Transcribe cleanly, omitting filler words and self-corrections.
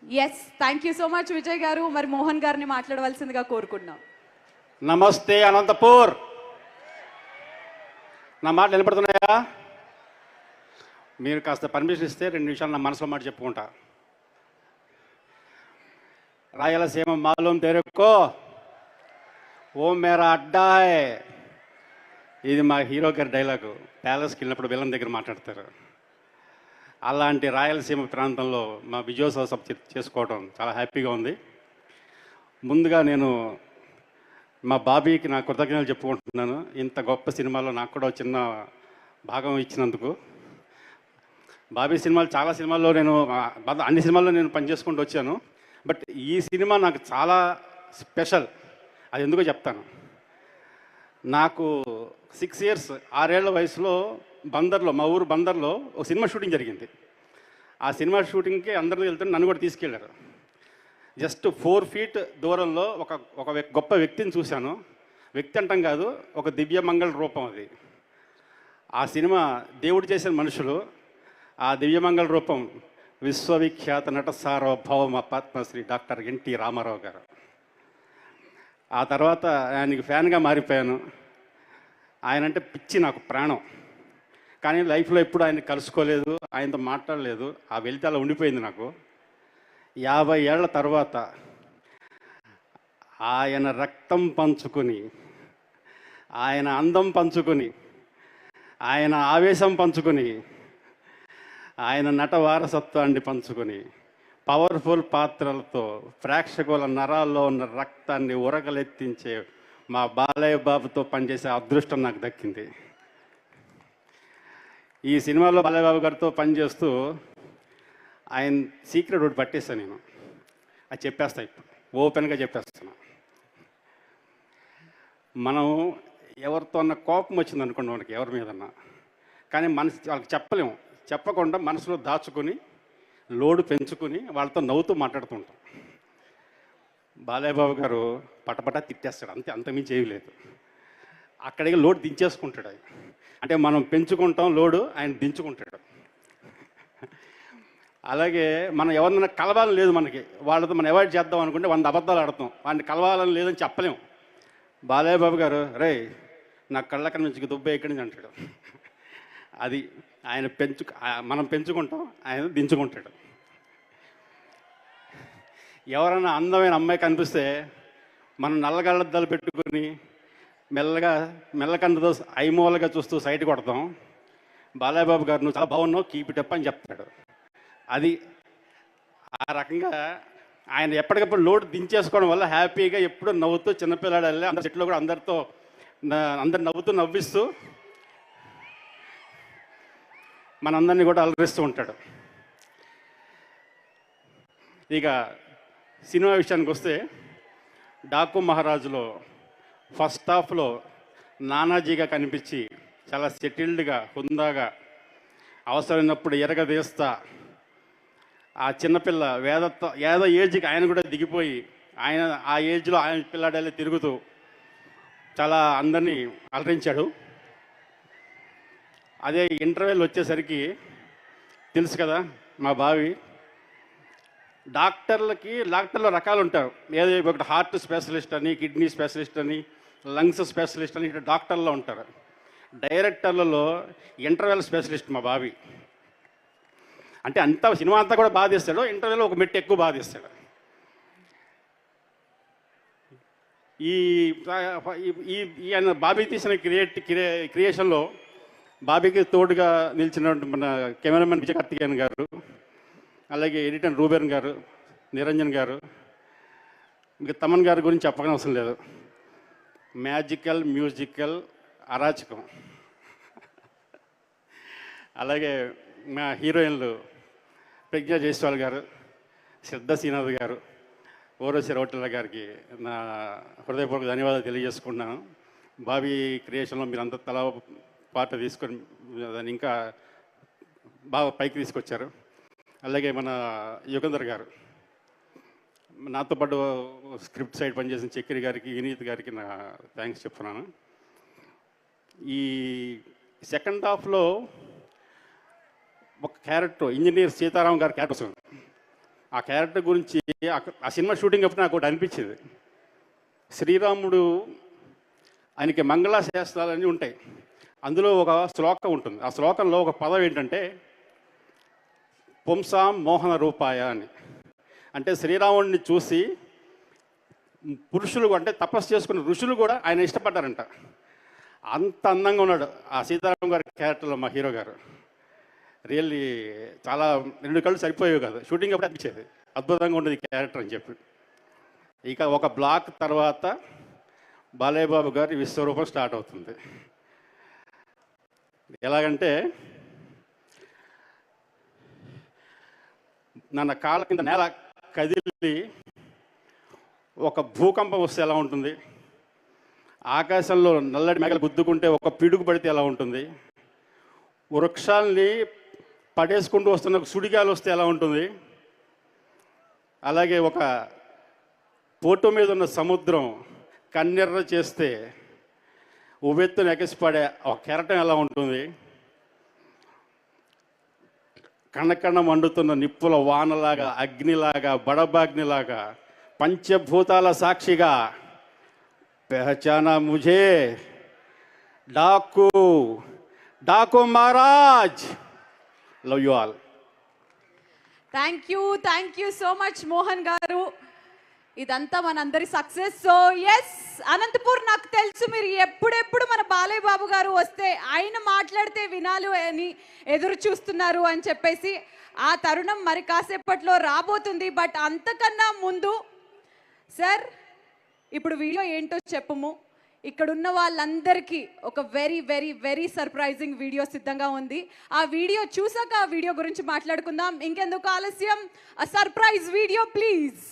Yes, thank you so much Vijay గారు. మరి మోహన్ గారిని మాట్లాడవలసిందిగా కోరుకుంటున్నాం. నమస్తే అనంతపూర్. నా మాటలు వినపడుతున్నాయా? మీరు కాస్త పర్మిషన్ ఇస్తే 2 నిమిషాలు నా మనసులో మాట చెప్పుకుంటా. రాయలసీమ మాలూం తెరుక్కో, ఓ మేరా అడ్డా హై. ఇది మా హీరో గారి డైలాగు. ప్యాలెస్కి వెళ్ళినప్పుడు విలన్ దగ్గర మాట్లాడతారు. అలాంటి రాయలసీమ ప్రాంతంలో మా విజయోత్సవ సభ చేసుకోవడం చాలా హ్యాపీగా ఉంది. ముందుగా నేను మా బాబీకి నా కృతజ్ఞతలు చెప్పుకుంటున్నాను. ఇంత గొప్ప సినిమాలో నాకు కూడా చిన్న భాగం ఇచ్చినందుకు. బాబీ సినిమాలు చాలా సినిమాల్లో నేను అన్ని సినిమాల్లో నేను పనిచేసుకుంటూ వచ్చాను. బట్ ఈ సినిమా నాకు చాలా స్పెషల్. అది ఎందుకో చెప్తాను. నాకు 6 years 6 ఏళ్ల వయసులో బందర్లో, మా ఊరు బందర్లో ఒక సినిమా షూటింగ్ జరిగింది. ఆ సినిమా షూటింగ్కి అందరూ వెళ్తుంటే నన్ను కూడా తీసుకెళ్లారు. జస్ట్ 4 feet దూరంలో ఒక గొప్ప వ్యక్తిని చూశాను. వ్యక్తి అంటాం కాదు, ఒక దివ్యమంగళ రూపం అది. ఆ సినిమా దేవుడు చేసిన మనుషులు. ఆ దివ్యమంగళ రూపం విశ్వవిఖ్యాత నట సార్వభౌమ పద్మశ్రీ డాక్టర్ ఎన్టీ రామారావు గారు. ఆ తర్వాత ఆయనకి ఫ్యాన్గా మారిపోయాను. ఆయన అంటే పిచ్చి, నాకు ప్రాణం. కానీ లైఫ్లో ఎప్పుడు ఆయన కలుసుకోలేదు, ఆయనతో మాట్లాడలేదు. ఆ వెలితి అలా ఉండిపోయింది నాకు. 50 ఏళ్ల తర్వాత ఆయన రక్తం పంచుకొని, ఆయన అందం పంచుకొని, ఆయన ఆవేశం పంచుకొని, ఆయన నట వారసత్వాన్ని పంచుకొని, పవర్ఫుల్ పాత్రలతో ప్రేక్షకుల నరాల్లో ఉన్న రక్తాన్ని ఉరకలెత్తించే మా బాలయ్య బాబుతో పనిచేసే అదృష్టం నాకు దక్కింది. ఈ సినిమాలో బాలయ్య బాబు గారితో పనిచేస్తూ ఆయన సీక్రెట్ ఒకటి పట్టేస్తాను నేను. అది చెప్పేస్తా, ఇప్పుడు ఓపెన్గా చెప్పేస్తున్నా. మనం ఎవరితో అన్న కోపం వచ్చింది అనుకోండి, మనకి ఎవరి మీదన్నా, కానీ వాళ్ళకి చెప్పలేము. చెప్పకుండా మనసులో దాచుకొని లోడు పెంచుకొని వాళ్ళతో నవ్వుతూ మాట్లాడుతుంటాం. బాలయ్య బాబు గారు పటపట తిట్టేస్తాడు, అంతమించి ఏమీ లేదు. అక్కడికి లోడు దించేసుకుంటాడు ఆయన. అంటే మనం పెంచుకుంటాం లోడు, ఆయన దించుకుంటాడు. అలాగే మనం ఎవరినైనా కలవాలని లేదు మనకి, వాళ్ళతో మనం అవాయిడ్ చేద్దాం అనుకుంటే 100 అబద్ధాలు ఆడతాం. వాడిని కలవాలని లేదని చెప్పలేము. బాలయ్య బాబు గారు రే నా కళ్ళక్కడ నుంచి దుబ్బే ఇక్కడి నుంచి అంటాడు. అది ఆయన మనం పెంచుకుంటాం, ఆయన దించుకుంటాడు. ఎవరైనా అందమైన అమ్మాయి కనిపిస్తే మనం నల్లగళ్ళద్దాలు పెట్టుకుని మెల్లకండతో ఐమూలగా చూస్తూ సైట్ కొడతాం. బాలయ్య బాబు గారు నువ్వు చాలా బాగున్నావు, కీప్ ఇట్ అప్ అని చెప్తాడు. అది ఆ రకంగా ఆయన ఎప్పటికప్పుడు లోటు దించేసుకోవడం వల్ల హ్యాపీగా ఎప్పుడూ నవ్వుతూ, చిన్నపిల్లాడు వెళ్ళి అందరి చెట్లు కూడా అందరు నవ్వుతూ నవ్విస్తూ మనందరినీ కూడా అలరిస్తూ ఉంటాడు. ఇక సినిమా విషయానికి వస్తే, డాకు మహారాజులో ఫస్ట్ హాఫ్లో నానాజీగా కనిపించి చాలా సెటిల్డ్గా, హుందాగా, అవసరమైనప్పుడు ఎరగదీస్తా ఆ చిన్నపిల్ల ఏదో ఏజ్కి ఆయన కూడా దిగిపోయి, ఆయన ఆ ఏజ్లో ఆయన పిల్లాడేలా తిరుగుతూ చాలా అందరినీ అలరించాడు. అదే ఇంటర్వెల్ వచ్చేసరికి తెలుసు కదా మా బావి, డాక్టర్లో రకాలు ఉంటారు. ఏదో ఒకటి హార్ట్ స్పెషలిస్ట్ అని, కిడ్నీ స్పెషలిస్ట్ అని, లంగ్స్ స్పెషలిస్ట్ అని, ఇట్లా డాక్టర్లో ఉంటారు. డైరెక్టర్లలో ఇంటర్వెల్ స్పెషలిస్ట్ మా బావి. అంటే సినిమా అంతా కూడా బాధిస్తాడు, ఇంటర్వెల్లో ఒక మెట్టు ఎక్కువ బాధిస్తాడు. ఆయన బాబీ తీసిన క్రియేషన్లో బాబీకి తోడుగా నిలిచినటువంటి మన కెమెరామెన్ విజయ కార్తికేయన్ గారు, అలాగే ఎడిటర్ రూబెన్ గారు, నిరంజన్ గారు, ఇంకా తమన్ గారి గురించి చెప్పనవసరం లేదు. మ్యాజికల్, మ్యూజికల్, అరాచకం. అలాగే మా హీరోయిన్లు ప్రజ్ఞా జైస్వాల్ గారు, శ్రద్ధ శ్రీనాథ్ గారు, ఓరోసి రౌటెల్ల గారికి నా హృదయపూర్వక ధన్యవాదాలు తెలియజేసుకుంటున్నాను. బాబీ క్రియేషన్లో మీరు అంత తలా పాట తీసుకొని దాన్ని ఇంకా బాగా పైకి తీసుకొచ్చారు. అలాగే మన యుగంధర్ గారు, నాతో పాటు స్క్రిప్ట్ సైడ్ పనిచేసిన చక్రి గారికి, వినీత్ గారికి నా థ్యాంక్స్ చెప్తున్నాను. ఈ సెకండ్ హాఫ్లో ఒక క్యారెక్టర్, ఇంజనీర్ సీతారాం గారి క్యారెక్టర్, ఆ క్యారెక్టర్ గురించి ఆ సినిమా షూటింగ్ అప్పుడు నాకు ఒకటి అనిపించింది. శ్రీరాముడు ఆయనకి మంగళాశాస్త్రాలన్నీ ఉంటాయి. అందులో ఒక శ్లోకం ఉంటుంది. ఆ శ్లోకంలో ఒక పదం ఏంటంటే పుంసాం మోహన రూపాయ అని. అంటే శ్రీరాముడిని చూసి పురుషులు అంటే తపస్సు చేసుకున్న ఋషులు కూడా ఆయన ఇష్టపడ్డారంట. అంత అందంగా ఉన్నాడు ఆ సీతారాం గారి క్యారెక్టర్లో మా హీరో గారు. రియల్లీ చాలా 2 కళ్ళు సరిపోయేవి కాదు. షూటింగ్ అప్పుడు అనిపించేది అద్భుతంగా ఉండేది క్యారెక్టర్ అని చెప్పి. ఇక ఒక బ్లాక్ తర్వాత బాలయ్య బాబు గారి విశ్వరూపం స్టార్ట్ అవుతుంది. ఎలాగంటే నన్న కాళ్ళ కింద నేల కదిలి ఒక భూకంపం వస్తే ఎలా ఉంటుంది, ఆకాశంలో నల్లటి మేఘలు గుద్దుకుంటే ఒక పిడుగు పడితే ఎలా ఉంటుంది, వృక్షాల్ని పడేసుకుంటూ వస్తున్న సుడిగాలు వస్తే ఎలా ఉంటుంది, అలాగే ఒక పోటు మీద ఉన్న సముద్రం కన్నెర్ర చేస్తే ఉవ్వెత్తున ఎగసిపడే ఒక కెరటం ఎలా ఉంటుంది, కణకణ మండుతున్న నిప్పుల వానలాగా, అగ్నిలాగా, బడబాగ్నిలాగా, పంచభూతాల సాక్షిగా పెహచానా ముझे డాకు Daaku Maharaaj. Love you all. Thank you so much Mohan గారు. ఇదంతా మనందరి సక్సెస్. సో ఎస్ అనంతపూర్, నాకు తెలుసు మీరు ఎప్పుడెప్పుడు మన బాలయ్య బాబు గారు వస్తే ఆయన మాట్లాడితే వినాలి అని ఎదురు చూస్తున్నారు అని చెప్పేసి. ఆ తరుణం మరి కాసేపట్లో రాబోతుంది. బట్ అంతకన్నా ముందు సార్ ఇప్పుడు వీడియో ఏంటో చెప్పము. ఇక్కడున్న వాళ్ళందరికీ ఒక very very very surprising video సిద్ధంగా ఉంది. ఆ వీడియో చూసాక ఆ వీడియో గురించి మాట్లాడుకుందాం. ఇంకెందుకు ఆలస్యం, ఆ సర్ప్రైజ్ వీడియో ప్లీజ్.